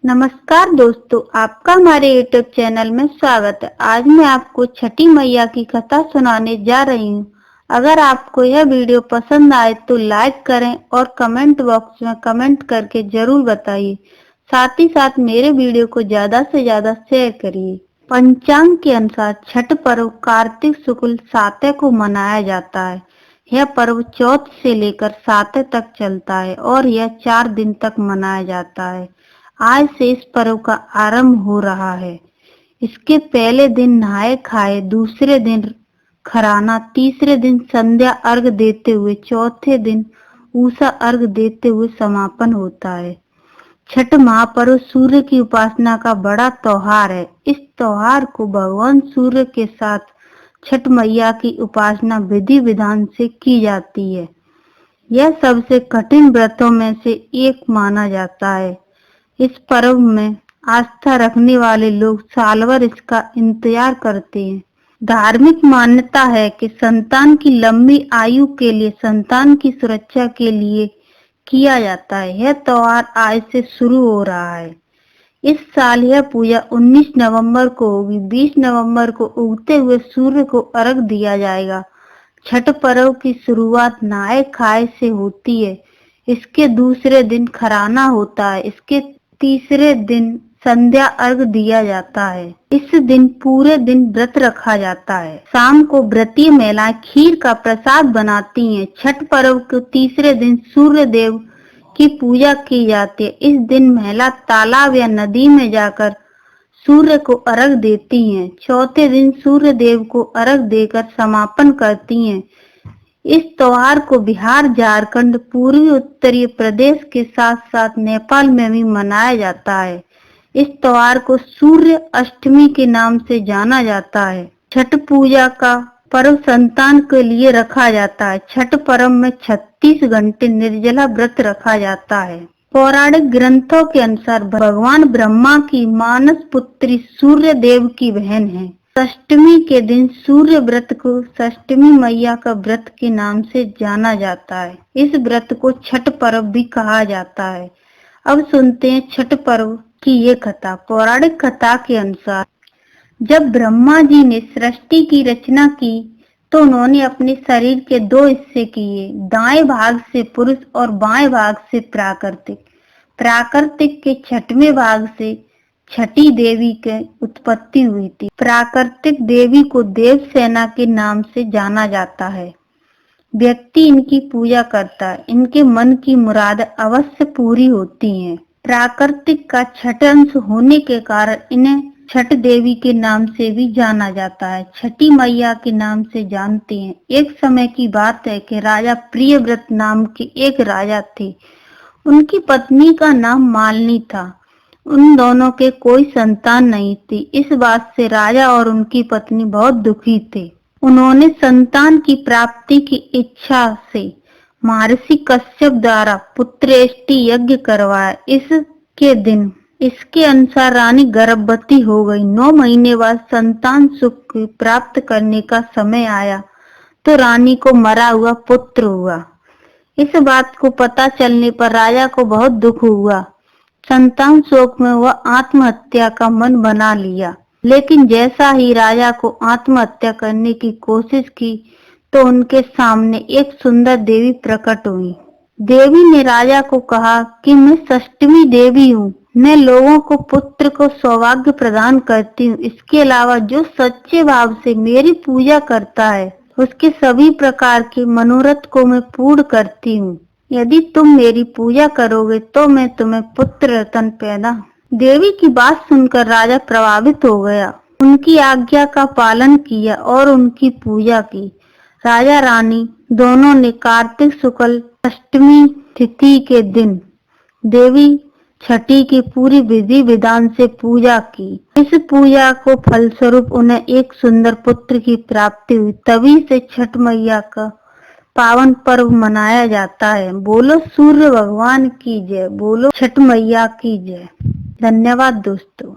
नमस्कार दोस्तों, आपका हमारे YouTube चैनल में स्वागत है। आज मैं आपको छठी मैया की कथा सुनाने जा रही हूँ। अगर आपको यह वीडियो पसंद आए तो लाइक करें और कमेंट बॉक्स में कमेंट करके जरूर बताइए। साथ ही साथ मेरे वीडियो को ज्यादा से ज्यादा शेयर करिए। पंचांग के अनुसार छठ पर्व कार्तिक शुक्ल साते को मनाया जाता है। यह पर्व चौथ से लेकर साते तक चलता है और यह 4 दिन तक मनाया जाता है। आज से इस पर्व का आरंभ हो रहा है। इसके पहले दिन नहाए खाए, दूसरे दिन खराना, तीसरे दिन संध्या अर्घ देते हुए, चौथे दिन उषा अर्घ देते हुए समापन होता है। छठ महापर्व सूर्य की उपासना का बड़ा त्योहार है। इस त्योहार को भगवान सूर्य के साथ छठ मैया की उपासना विधि विधान से की जाती है। यह सबसे कठिन व्रतों में से एक माना जाता है। इस पर्व में आस्था रखने वाले लोग साल भर इसका इंतजार करते हैं। धार्मिक मान्यता है कि संतान की लंबी आयु के लिए, संतान की सुरक्षा के लिए किया जाता है। यह त्योहार आज से शुरू हो रहा है। इस साल यह पूजा 19 नवंबर को होगी। 20 नवंबर को उगते हुए सूर्य को अर्घ दिया जाएगा। छठ पर्व की शुरुआत नहाए खाए से होती है। इसके दूसरे दिन खराना होता है। इसके तीसरे दिन संध्या अर्घ दिया जाता है। इस दिन पूरे दिन व्रत रखा जाता है। शाम को व्रतीय महिलाएं खीर का प्रसाद बनाती हैं। छठ पर्व के तीसरे दिन सूर्य देव की पूजा की जाती है। इस दिन महिला तालाब या नदी में जाकर सूर्य को अर्घ देती हैं। चौथे दिन सूर्य देव को अर्घ देकर समापन करती हैं। इस त्योहार को बिहार, झारखंड, पूर्वी उत्तरी प्रदेश के साथ साथ नेपाल में भी मनाया जाता है। इस त्योहार को सूर्य अष्टमी के नाम से जाना जाता है। छठ पूजा का पर्व संतान के लिए रखा जाता है। छठ पर्व में 36 घंटे निर्जला व्रत रखा जाता है। पौराणिक ग्रंथों के अनुसार भगवान ब्रह्मा की मानस पुत्री सूर्य देव की बहन है। षष्टमी के दिन सूर्य व्रत को षष्टमी मैया का व्रत के नाम से जाना जाता है। इस व्रत को छठ पर्व भी कहा जाता है। अब सुनते हैं छठ पर्व की ये कथा। पौराणिक कथा के अनुसार जब ब्रह्मा जी ने सृष्टि की रचना की तो उन्होंने अपने शरीर के 2 हिस्से किए। दाएं भाग से पुरुष और बाएं भाग से प्राकृतिक। प्राकृतिक के छठवें भाग से छठी देवी की उत्पत्ति हुई थी। प्राकृतिक देवी को देव सेना के नाम से जाना जाता है। व्यक्ति इनकी पूजा करता है। इनके मन की मुराद अवश्य पूरी होती हैं। प्राकृतिक का छठ अंश होने के कारण इन्हें छठ देवी के नाम से भी जाना जाता है। छठी मैया के नाम से जानते हैं। एक समय की बात है कि राजा प्रियव्रत नाम के एक राजा थे। उनकी पत्नी का नाम मालिनी था। उन दोनों के कोई संतान नहीं थी। इस बात से राजा और उनकी पत्नी बहुत दुखी थे। उन्होंने संतान की प्राप्ति की इच्छा से महर्षि कश्यप द्वारा पुत्रेष्टि यज्ञ करवाया। इसके अनुसार रानी गर्भवती हो गई। 9 महीने बाद संतान सुख प्राप्त करने का समय आया तो रानी को मरा हुआ पुत्र हुआ। इस बात को पता चलने पर राजा को बहुत दुख हुआ। संतान शोक में वह आत्महत्या का मन बना लिया। लेकिन जैसा ही राजा को आत्महत्या करने की कोशिश की तो उनके सामने एक सुंदर देवी प्रकट हुई। देवी ने राजा को कहा कि मैं षष्टमी देवी हूँ। मैं लोगों को पुत्र को सौभाग्य प्रदान करती हूँ। इसके अलावा जो सच्चे भाव से मेरी पूजा करता है उसके सभी प्रकार के मनोरथ को मैं पूर्ण करती हूँ। यदि तुम मेरी पूजा करोगे तो मैं तुम्हें पुत्र रत्न पैदा। देवी की बात सुनकर राजा प्रभावित हो गया। उनकी आज्ञा का पालन किया और उनकी पूजा की। राजा रानी दोनों ने कार्तिक शुक्ल अष्टमी तिथि के दिन देवी छठी की पूरी विधि विधान से पूजा की। इस पूजा को फलस्वरूप उन्हें एक सुंदर पुत्र की प्राप्ति हुई। तभी से छठ मैया का पावन पर्व मनाया जाता है। बोलो सूर्य भगवान की जय, बोलो छठ मैया की जय। धन्यवाद दोस्तों।